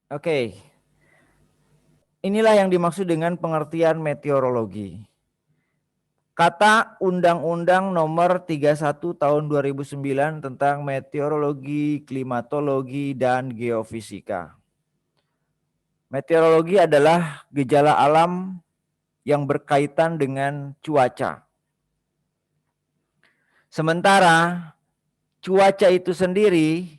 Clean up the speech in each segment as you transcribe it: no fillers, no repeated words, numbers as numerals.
Oke, inilah yang dimaksud dengan pengertian meteorologi. Kata Undang-Undang Nomor 31 Tahun 2009 tentang meteorologi, klimatologi, dan geofisika. Meteorologi adalah gejala alam yang berkaitan dengan cuaca. Sementara cuaca itu sendiri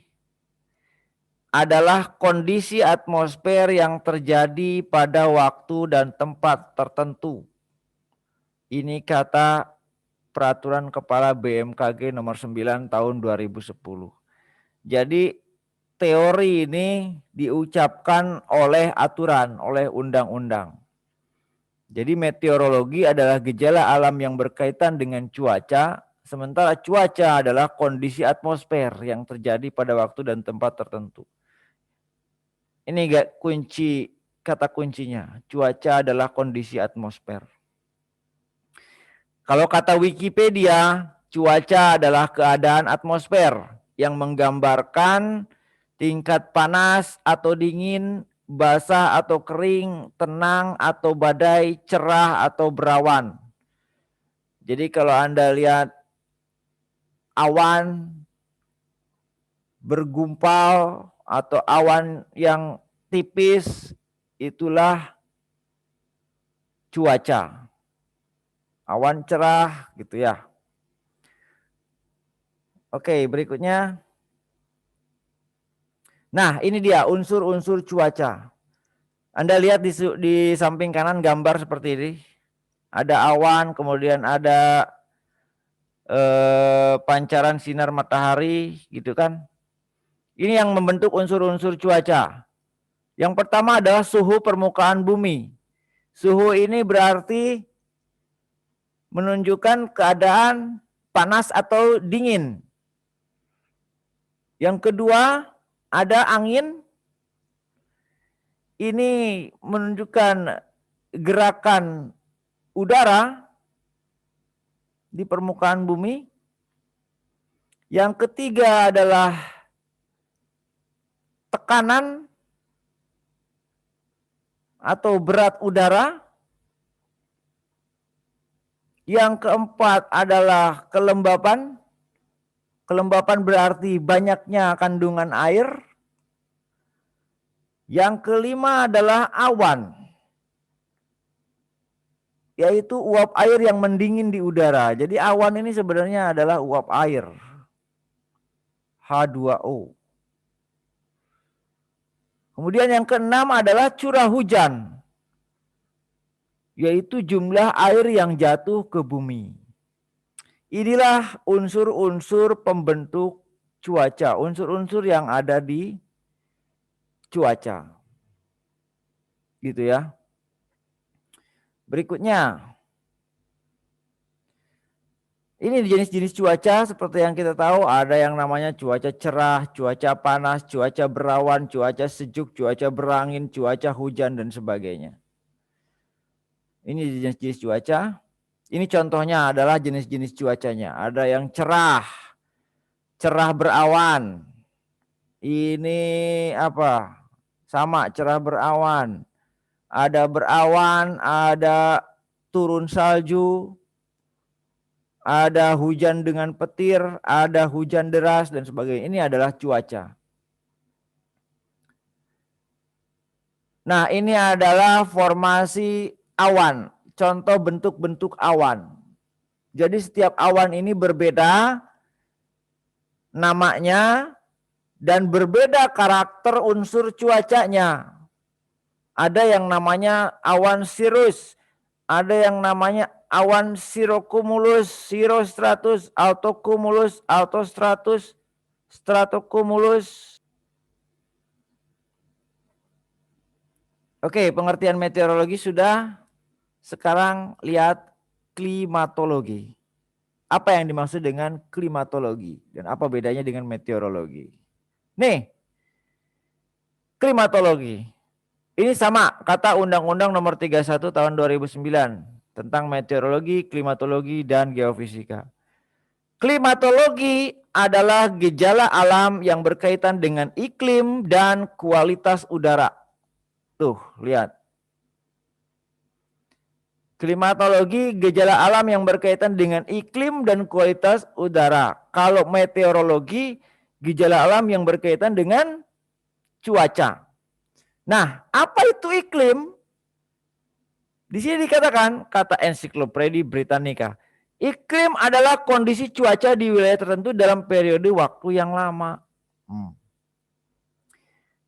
adalah kondisi atmosfer yang terjadi pada waktu dan tempat tertentu. Ini kata Peraturan Kepala BMKG nomor 9 tahun 2010. Jadi teori ini diucapkan oleh aturan, oleh undang-undang. Jadi meteorologi adalah gejala alam yang berkaitan dengan cuaca, sementara cuaca adalah kondisi atmosfer yang terjadi pada waktu dan tempat tertentu. Ini kunci, kata kuncinya, cuaca adalah kondisi atmosfer. Kalau kata Wikipedia, cuaca adalah keadaan atmosfer yang menggambarkan tingkat panas atau dingin, basah atau kering, tenang atau badai, cerah atau berawan. Jadi kalau Anda lihat awan bergumpal atau awan yang tipis, itulah cuaca. Awan cerah gitu ya. Oke, berikutnya. Nah, ini dia unsur-unsur cuaca. Anda lihat di samping kanan gambar seperti ini. Ada awan, kemudian ada pancaran sinar matahari gitu kan. Ini yang membentuk unsur-unsur cuaca. Yang pertama adalah suhu permukaan bumi. Suhu ini berarti menunjukkan keadaan panas atau dingin. Yang kedua ada angin. Ini menunjukkan gerakan udara di permukaan bumi. Yang ketiga adalah tekanan atau berat udara. Yang keempat adalah kelembapan. Kelembapan berarti banyaknya kandungan air. Yang kelima adalah awan, yaitu uap air yang mendingin di udara. Jadi awan ini sebenarnya adalah uap air, H2O. Kemudian yang keenam adalah curah hujan, yaitu jumlah air yang jatuh ke bumi. Inilah unsur-unsur pembentuk cuaca, unsur-unsur yang ada di cuaca. Gitu ya. Berikutnya. Ini jenis-jenis cuaca seperti yang kita tahu, ada yang namanya cuaca cerah, cuaca panas, cuaca berawan, cuaca sejuk, cuaca berangin, cuaca hujan dan sebagainya. Ini jenis-jenis cuaca. Ini contohnya adalah jenis-jenis cuacanya. Ada yang cerah, cerah berawan. Ini apa? Sama, cerah berawan. Ada berawan, ada turun salju, ada hujan dengan petir, ada hujan deras dan sebagainya. Ini adalah cuaca. Nah, ini adalah formasi awan, contoh bentuk-bentuk awan. Jadi setiap awan ini berbeda namanya dan berbeda karakter unsur cuacanya. Ada yang namanya awan cirrus, ada yang namanya awan cirrocumulus, cirrostratus, altocumulus, altostratus, stratocumulus. Oke, pengertian meteorologi sudah. Sekarang lihat klimatologi. Apa yang dimaksud dengan klimatologi dan apa bedanya dengan meteorologi? Nih, klimatologi. Ini sama kata Undang-Undang Nomor 31 Tahun 2009 tentang meteorologi, klimatologi, dan geofisika. Klimatologi adalah gejala alam yang berkaitan dengan iklim dan kualitas udara. Tuh, lihat. Klimatologi gejala alam yang berkaitan dengan iklim dan kualitas udara. Kalau meteorologi gejala alam yang berkaitan dengan cuaca. Nah, apa itu iklim? Di sini dikatakan, kata Ensiklopedia Britannica, iklim adalah kondisi cuaca di wilayah tertentu dalam periode waktu yang lama.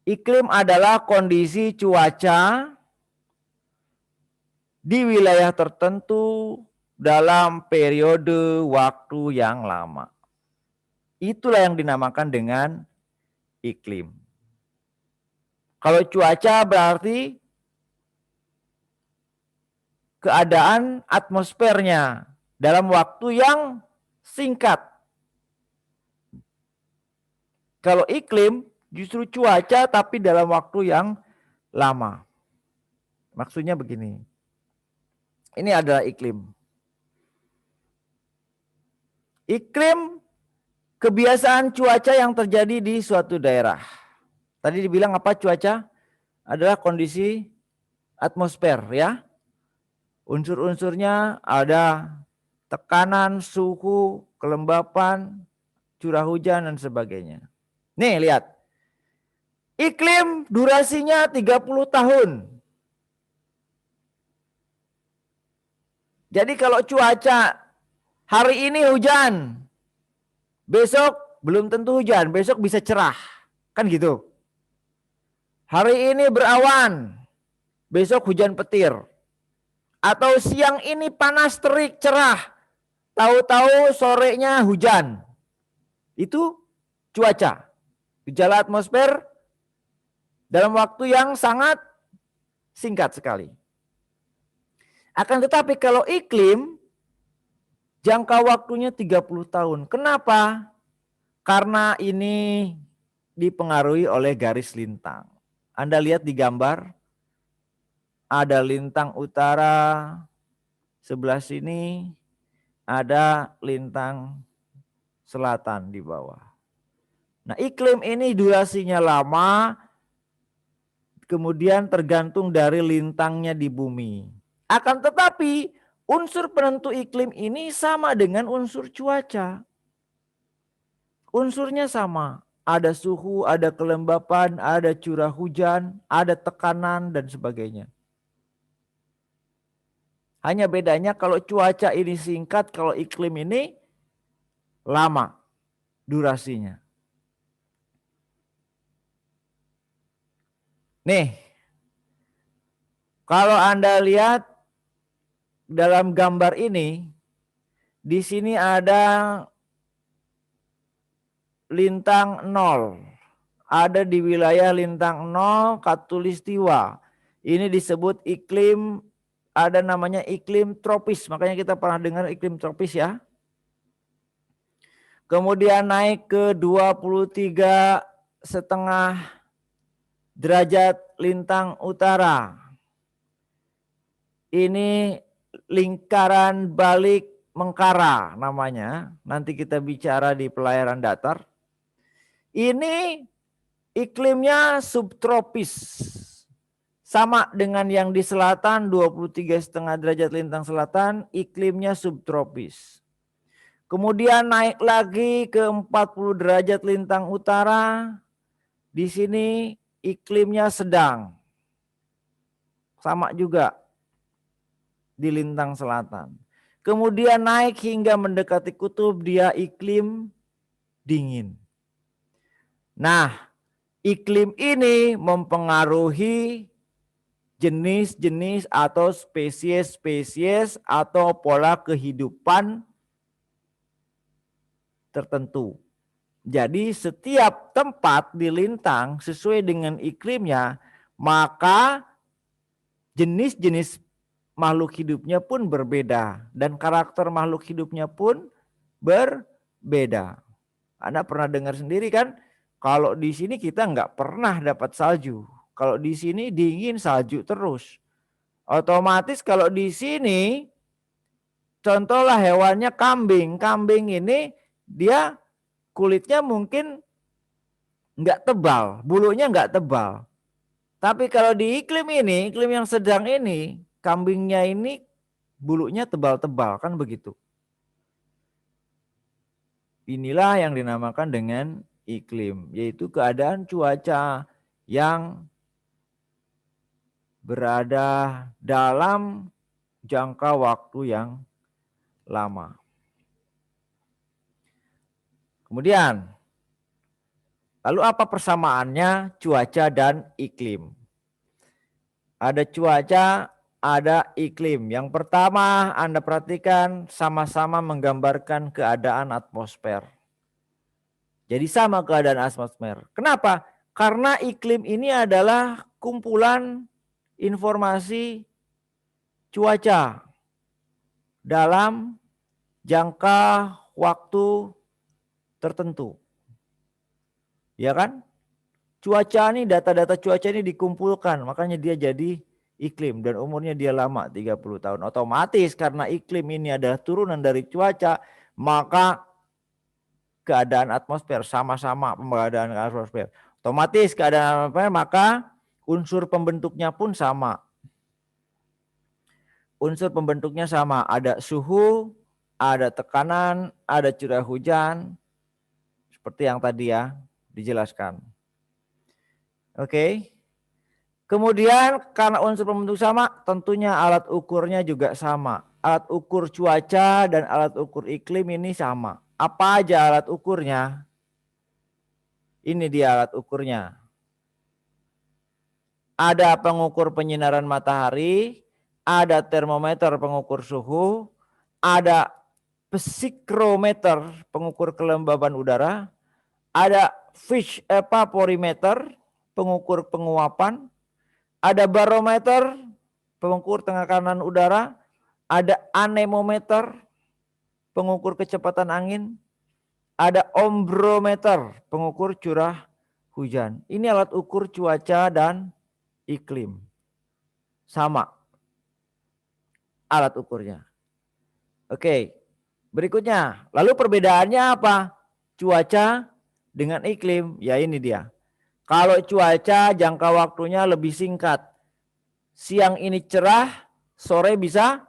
Iklim adalah kondisi cuaca di wilayah tertentu dalam periode waktu yang lama. Itulah yang dinamakan dengan iklim. Kalau cuaca berarti keadaan atmosfernya dalam waktu yang singkat. Kalau iklim justru cuaca tapi dalam waktu yang lama. Maksudnya begini. Ini adalah iklim. Iklim kebiasaan cuaca yang terjadi di suatu daerah. Tadi dibilang apa cuaca? Adalah kondisi atmosfer ya. Unsur-unsurnya ada tekanan, suhu, kelembapan, curah hujan dan sebagainya. Nih lihat. Iklim durasinya 30 tahun. Jadi kalau cuaca hari ini hujan, besok belum tentu hujan, besok bisa cerah. Kan gitu. Hari ini berawan, besok hujan petir. Atau siang ini panas terik cerah, tahu-tahu sorenya hujan. Itu cuaca. Gejala atmosfer dalam waktu yang sangat singkat sekali. Akan tetapi kalau iklim, jangka waktunya 30 tahun. Kenapa? Karena ini dipengaruhi oleh garis lintang. Anda lihat di gambar, ada lintang utara, sebelah sini ada lintang selatan di bawah. Nah, iklim ini durasinya lama, kemudian tergantung dari lintangnya di bumi. Akan tetapi unsur penentu iklim ini sama dengan unsur cuaca. Unsurnya sama. Ada suhu, ada kelembapan, ada curah hujan, ada tekanan dan sebagainya. Hanya bedanya kalau cuaca ini singkat, kalau iklim ini lama durasinya. Nih, kalau Anda lihat dalam gambar ini, di sini ada lintang 0. Ada di wilayah lintang 0 Khatulistiwa. Ini disebut iklim, ada namanya iklim tropis. Makanya kita pernah dengar iklim tropis ya. Kemudian naik ke 23,5 derajat lintang utara. Ini lingkaran balik Mengkara namanya. Nanti kita bicara di pelayaran datar. Ini iklimnya subtropis. Sama dengan yang di selatan 23,5 derajat lintang selatan, iklimnya subtropis. Kemudian naik lagi ke 40 derajat lintang utara. Di sini iklimnya sedang. Sama juga di lintang selatan. Kemudian naik hingga mendekati kutub, dia iklim dingin. Nah, iklim ini mempengaruhi jenis-jenis atau spesies-spesies atau pola kehidupan tertentu. Jadi setiap tempat di lintang sesuai dengan iklimnya, maka jenis-jenis makhluk hidupnya pun berbeda dan karakter makhluk hidupnya pun berbeda. Anda pernah dengar sendiri kan, kalau di sini kita nggak pernah dapat salju. Kalau di sini dingin salju terus. Otomatis kalau di sini, contohlah hewannya kambing. Kambing ini dia kulitnya mungkin nggak tebal, bulunya nggak tebal. Tapi kalau di iklim ini, iklim yang sedang ini, kambingnya ini bulunya tebal-tebal, kan begitu. Inilah yang dinamakan dengan iklim, yaitu keadaan cuaca yang berada dalam jangka waktu yang lama. Kemudian, lalu apa persamaannya cuaca dan iklim? Ada cuaca, ada iklim. Yang pertama Anda perhatikan sama-sama menggambarkan keadaan atmosfer. Jadi sama keadaan atmosfer. Kenapa? Karena iklim ini adalah kumpulan informasi cuaca dalam jangka waktu tertentu. Ya kan? Cuaca ini, data-data cuaca ini dikumpulkan, makanya dia jadi iklim dan umurnya dia lama 30 tahun. Otomatis karena iklim ini adalah turunan dari cuaca, maka keadaan atmosfer sama-sama keadaan atmosfer. Otomatis keadaan atmosfer, maka unsur pembentuknya pun sama. Unsur pembentuknya sama, ada suhu, ada tekanan, ada curah hujan, seperti yang tadi ya dijelaskan. Oke. Kemudian karena unsur pembentuk sama, tentunya alat ukurnya juga sama. Alat ukur cuaca dan alat ukur iklim ini sama. Apa aja alat ukurnya? Ini dia alat ukurnya. Ada pengukur penyinaran matahari, ada termometer pengukur suhu, ada psikrometer pengukur kelembaban udara, ada fish evaporimeter pengukur penguapan, ada barometer pengukur tekanan udara, ada anemometer pengukur kecepatan angin, ada ombrometer pengukur curah hujan. Ini alat ukur cuaca dan iklim. Sama alat ukurnya. Oke, berikutnya. Lalu perbedaannya apa? Cuaca dengan iklim, ya ini dia. Kalau cuaca jangka waktunya lebih singkat. Siang ini cerah, sore bisa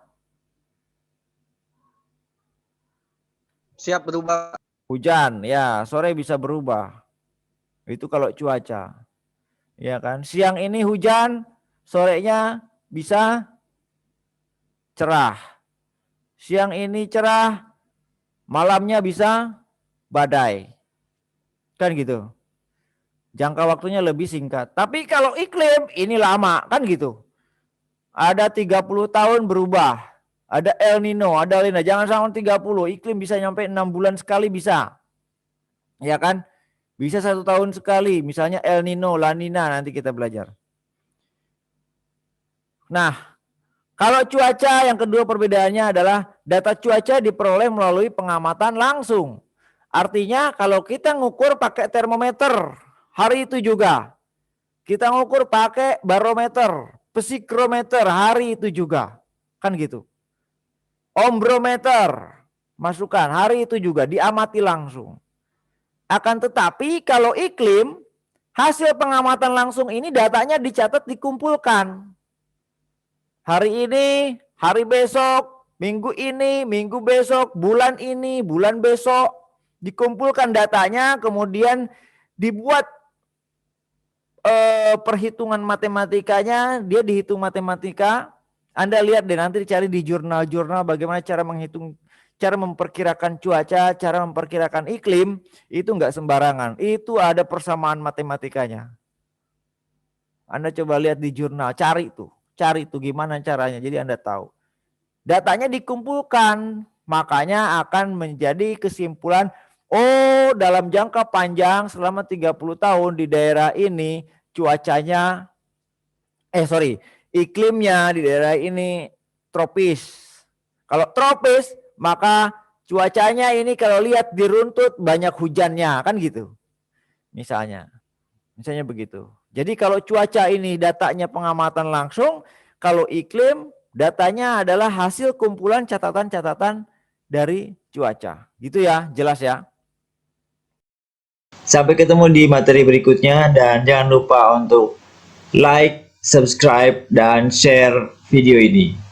siap berubah. Hujan, ya, sore bisa berubah. Itu kalau cuaca. Ya kan? Siang ini hujan, sorenya bisa cerah. Siang ini cerah, malamnya bisa badai. Kan gitu. Jangka waktunya lebih singkat. Tapi kalau iklim ini lama, kan gitu. Ada 30 tahun berubah. Ada El Nino, ada La Nina. Jangan sampai 30. Iklim bisa nyampe 6 bulan sekali bisa. Ya kan? Bisa 1 tahun sekali. Misalnya El Nino, La Nina, nanti kita belajar. Nah, kalau cuaca yang kedua perbedaannya adalah data cuaca diperoleh melalui pengamatan langsung. Artinya kalau kita ngukur pakai termometer, hari itu juga. Kita ngukur pakai barometer, psikrometer, hari itu juga. Kan gitu. Ombrometer, masukkan, hari itu juga diamati langsung. Akan tetapi kalau iklim, hasil pengamatan langsung ini datanya dicatat, dikumpulkan. Hari ini, hari besok, minggu ini, minggu besok, bulan ini, bulan besok. Dikumpulkan datanya, kemudian dibuat perhitungan matematikanya, dia dihitung matematika. Anda lihat deh nanti dicari di jurnal-jurnal bagaimana cara menghitung, cara memperkirakan cuaca, cara memperkirakan iklim, itu enggak sembarangan. Itu ada persamaan matematikanya. Anda coba lihat di jurnal, cari itu gimana caranya, jadi Anda tahu. Datanya dikumpulkan, makanya akan menjadi kesimpulan, oh dalam jangka panjang selama 30 tahun di daerah ini cuacanya, iklimnya di daerah ini tropis. Kalau tropis, maka cuacanya ini kalau lihat diruntut banyak hujannya, kan gitu. Misalnya begitu. Jadi kalau cuaca ini datanya pengamatan langsung, kalau iklim datanya adalah hasil kumpulan catatan-catatan dari cuaca. Gitu ya, jelas ya. Sampai ketemu di materi berikutnya dan jangan lupa untuk like, subscribe, dan share video ini.